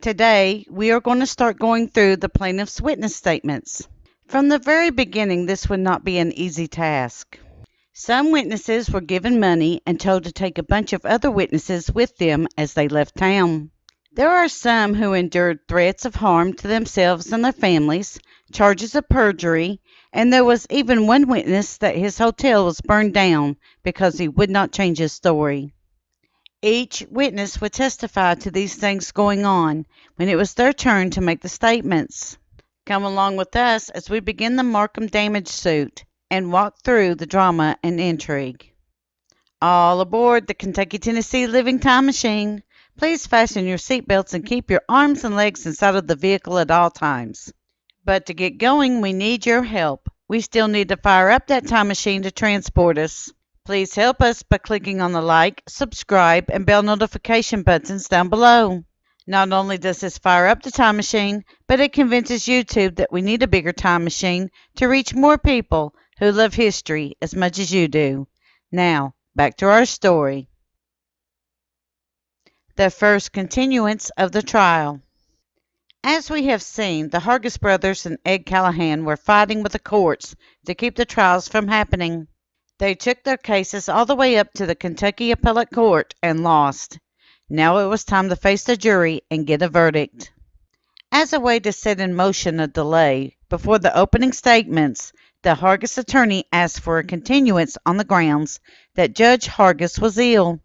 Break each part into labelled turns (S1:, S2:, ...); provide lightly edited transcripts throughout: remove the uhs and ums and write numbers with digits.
S1: Today, we are going to start going through the plaintiff's witness statements. From the very beginning, this would not be an easy task. Some witnesses were given money and told to take a bunch of other witnesses with them as they left town. There are some who endured threats of harm to themselves and their families, charges of perjury, and there was even one witness that his hotel was burned down because he would not change his story. Each witness would testify to these things going on when it was their turn to make the statements. Come along with us as we begin the Marcum Damage Suit and walk through the drama and intrigue. All aboard the Kentucky-Tennessee Living Time Machine. Please fasten your seatbelts and keep your arms and legs inside of the vehicle at all times. But to get going, we need your help. We still need to fire up that time machine to transport us. Please help us by clicking on the like, subscribe, and bell notification buttons down below. Not only does this fire up the time machine, but it convinces YouTube that we need a bigger time machine to reach more people who love history as much as you do. Now, back to our story. The first continuance of the trial. As we have seen, the Hargis brothers and Ed Callahan were fighting with the courts to keep the trials from happening. They took their cases all the way up to the Kentucky Appellate Court and lost. Now it was time to face the jury and get a verdict. As a way to set in motion a delay, before the opening statements, the Hargis attorney asked for a continuance on the grounds that Judge Hargis was ill.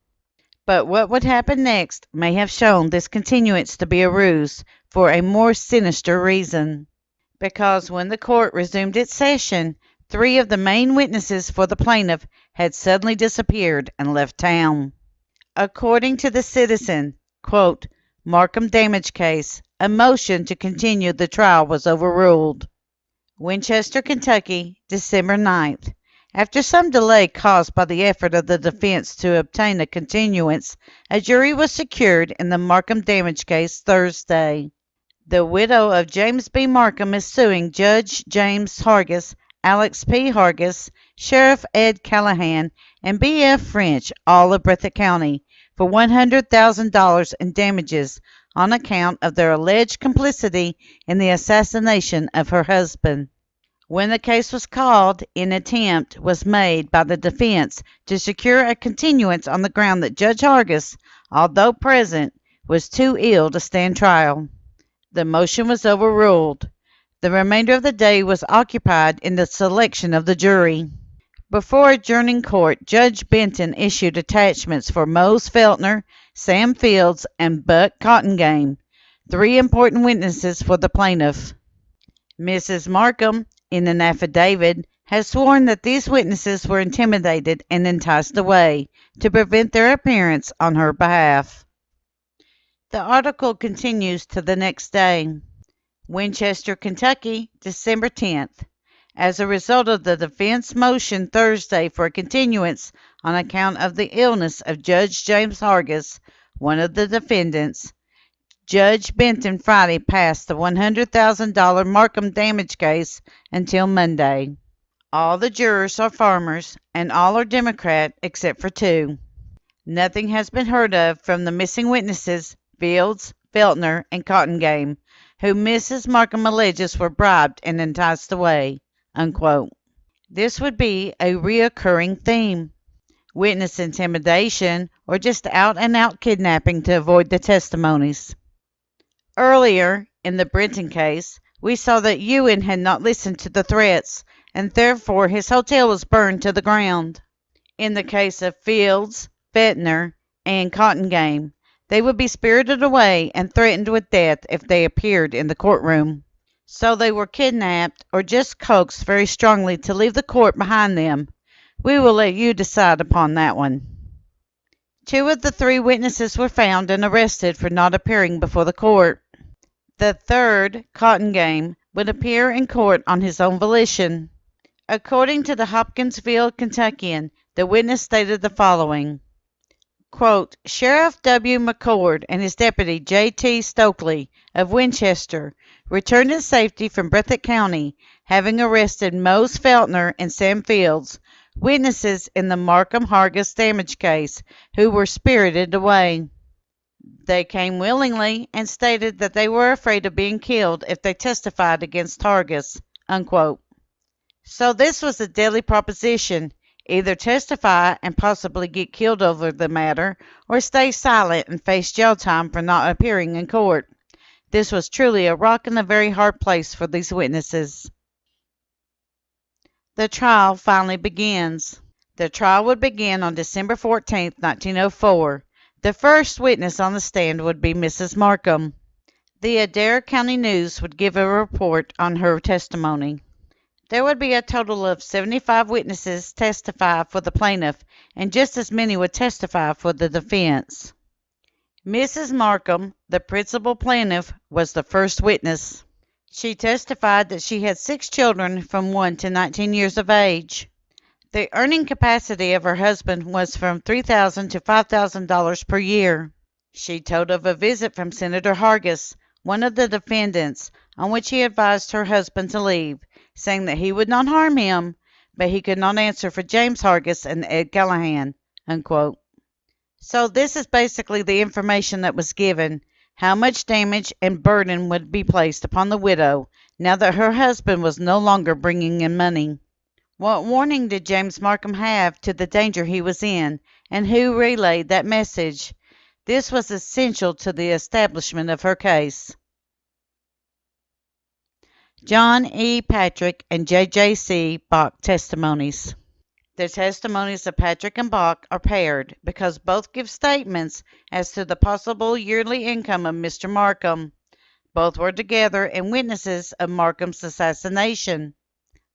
S1: But what would happen next may have shown this continuance to be a ruse for a more sinister reason. Because when the court resumed its session, 3 of the main witnesses for the plaintiff had suddenly disappeared and left town. According to the Citizen, quote, Marcum Damage case, a motion to continue the trial was overruled. Winchester, Kentucky, December 9th. After some delay caused by the effort of the defense to obtain a continuance, a jury was secured in the Marcum Damage case Thursday. The widow of James B. Marcum is suing Judge James Hargis, Alex P. Hargis, Sheriff Ed Callahan, and B.F. French, all of Breathitt County, for $100,000 in damages on account of their alleged complicity in the assassination of her husband. When the case was called, an attempt was made by the defense to secure a continuance on the ground that Judge Hargis, although present, was too ill to stand trial. The motion was overruled. The remainder of the day was occupied in the selection of the jury. Before adjourning court, Judge Benton issued attachments for Mose Feltner, Sam Fields, and Buck Cottongame, 3 important witnesses for the plaintiff. Mrs. Marcum, in an affidavit, has sworn that these witnesses were intimidated and enticed away to prevent their appearance on her behalf. The article continues to the next day. Winchester, Kentucky, December 10th. As a result of the defense motion Thursday for a continuance on account of the illness of Judge James Hargis, one of the defendants, Judge Benton Friday passed the $100,000 Marcum damage case until Monday. All the jurors are farmers, and all are Democrat except for 2. Nothing has been heard of from the missing witnesses, Fields, Feltner, and Cottongame, who Mrs. Marcum alleges were bribed and enticed away, unquote. This would be a reoccurring theme. Witness intimidation or just out-and-out kidnapping to avoid the testimonies. Earlier, in the Brenton case, we saw that Ewen had not listened to the threats, and therefore his hotel was burned to the ground. In the case of Fields, Feltner, and Cottongame, they would be spirited away and threatened with death if they appeared in the courtroom. So they were kidnapped or just coaxed very strongly to leave the court behind them. We will let you decide upon that one. 2 of the 3 witnesses were found and arrested for not appearing before the court. The 3rd, Cottongame, would appear in court on his own volition. According to the Hopkinsville Kentuckian, the witness stated the following. Quote, Sheriff W. McCord and his deputy J.T. Stokely of Winchester returned in safety from Breathitt County, having arrested Mose Feltner and Sam Fields, witnesses in the Marcum Hargis damage case, who were spirited away. They came willingly and stated that they were afraid of being killed if they testified against Hargis. Unquote. So this was a deadly proposition: either testify and possibly get killed over the matter, or stay silent and face jail time for not appearing in court. This was truly a rock in a very hard place for these witnesses. The trial finally begins. The trial would begin on December 14, 1904. The first witness on the stand would be Mrs. Marcum. The Adair County News would give a report on her testimony. There would be a total of 75 witnesses testify for the plaintiff, and just as many would testify for the defense. Mrs. Marcum, the principal plaintiff, was the first witness. She testified that she had 6 children from 1 to 19 years of age. The earning capacity of her husband was from $3,000 to $5,000 per year. She told of a visit from Senator Hargis, one of the defendants, on which he advised her husband to leave, saying that he would not harm him, but he could not answer for James Hargis and Ed Callahan. Unquote. So this is basically the information that was given: how much damage and burden would be placed upon the widow now that her husband was no longer bringing in money. What warning did James Marcum have to the danger he was in, and who relayed that message? This was essential to the establishment of her case. John E. Patrick and J.J.C. Bach testimonies. The testimonies of Patrick and Bach are paired because both give statements as to the possible yearly income of Mr. Marcum. Both were together and witnesses of Marcum's assassination.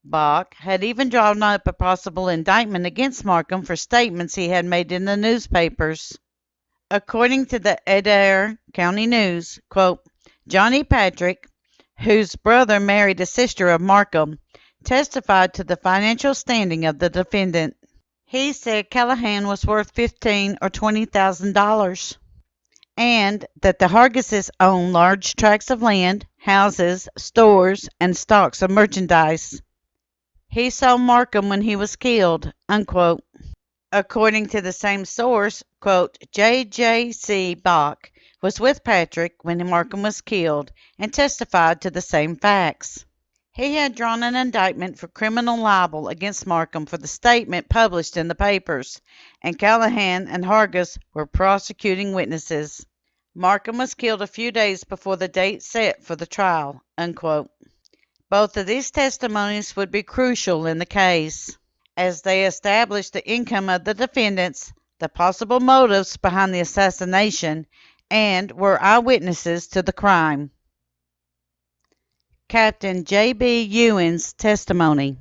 S1: Bach had even drawn up a possible indictment against Marcum for statements he had made in the newspapers. According to the Adair County News, quote, Johnny Patrick, whose brother married a sister of Marcum, testified to the financial standing of the defendant. He said Callahan was worth $15,000 or $20,000, and that the Hargises owned large tracts of land, houses, stores, and stocks of merchandise. He saw Marcum when he was killed. Unquote. According to the same source, quote, J.J.C. Bach was with Patrick when Marcum was killed and testified to the same facts. He had drawn an indictment for criminal libel against Marcum for the statement published in the papers, and Callahan and Hargis were prosecuting witnesses. Marcum was killed a few days before the date set for the trial. Unquote. Both of these testimonies would be crucial in the case, as they established the income of the defendants, the possible motives behind the assassination, and were eyewitnesses to the crime. Captain J.B. Ewen's testimony.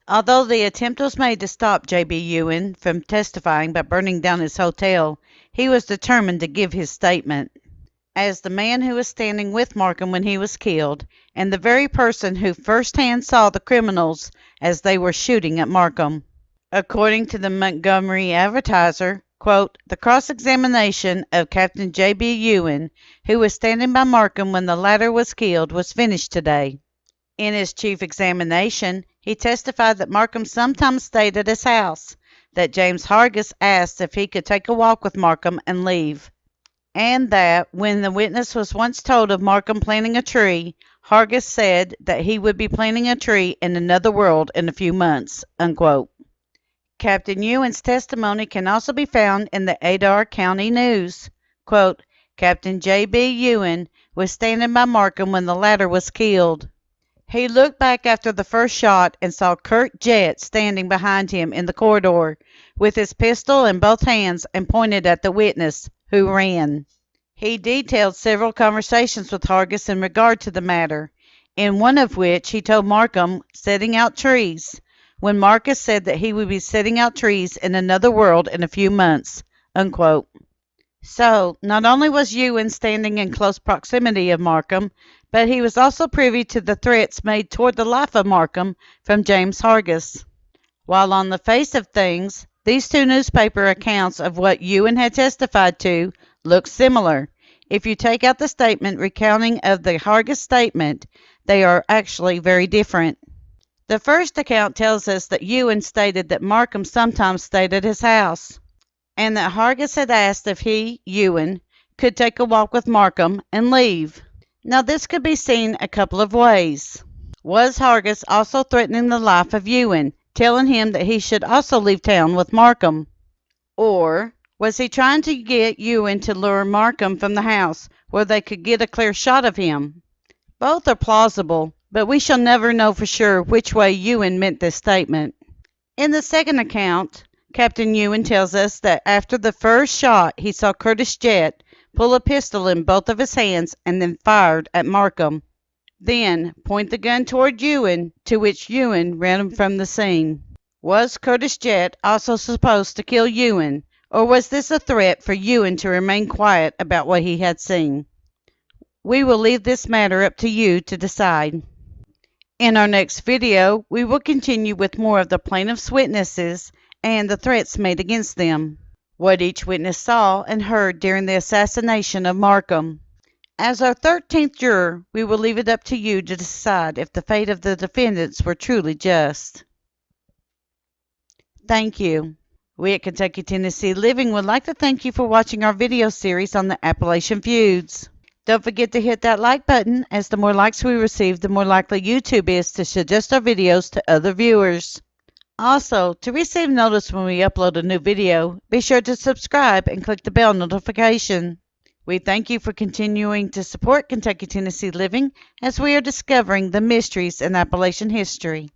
S1: Although the attempt was made to stop J.B. Ewen from testifying by burning down his hotel, he was determined to give his statement. As the man who was standing with Marcum when he was killed, and the very person who firsthand saw the criminals as they were shooting at Marcum. According to the Montgomery Advertiser, quote, the cross-examination of Captain J.B. Ewen, who was standing by Marcum when the latter was killed, was finished today. In his chief examination, he testified that Marcum sometimes stayed at his house, that James Hargis asked if he could take a walk with Marcum and leave, and that when the witness was once told of Marcum planting a tree, Hargis said that he would be planting a tree in another world in a few months. Unquote. Captain Ewen's testimony can also be found in the Adair County News. Quote, Captain J.B. Ewen was standing by Marcum when the latter was killed. He looked back after the first shot and saw Kurt Jett standing behind him in the corridor with his pistol in both hands and pointed at the witness, who ran. He detailed several conversations with Hargis in regard to the matter, in one of which he told Marcum setting out trees, when Marcus said that he would be setting out trees in another world in a few months. Unquote. So, not only was Ewen standing in close proximity of Marcum, but he was also privy to the threats made toward the life of Marcum from James Hargis. While on the face of things, these two newspaper accounts of what Ewen had testified to look similar. If you take out the statement recounting of the Hargis statement, they are actually very different. The first account tells us that Ewen stated that Marcum sometimes stayed at his house, and that Hargis had asked if he, Ewen, could take a walk with Marcum and leave. Now this could be seen a couple of ways. Was Hargis also threatening the life of Ewen, telling him that he should also leave town with Marcum? Or was he trying to get Ewen to lure Marcum from the house where they could get a clear shot of him? Both are plausible, but we shall never know for sure which way Ewen meant this statement. In the second account, Captain Ewen tells us that after the first shot he saw Curtis Jett pull a pistol in both of his hands and then fired at Marcum. Then point the gun toward Ewen, to which Ewen ran from the scene. Was Curtis Jett also supposed to kill Ewen, or was this a threat for Ewen to remain quiet about what he had seen? We will leave this matter up to you to decide. In our next video, we will continue with more of the plaintiff's witnesses and the threats made against them, what each witness saw and heard during the assassination of Marcum. As our 13th juror, we will leave it up to you to decide if the fate of the defendants were truly just. Thank you. We at Kentucky, Tennessee Living would like to thank you for watching our video series on the Appalachian feuds. Don't forget to hit that like button, as the more likes we receive, the more likely YouTube is to suggest our videos to other viewers. Also, to receive notice when we upload a new video, be sure to subscribe and click the bell notification. We thank you for continuing to support Kentucky, Tennessee Living as we are discovering the mysteries in Appalachian history.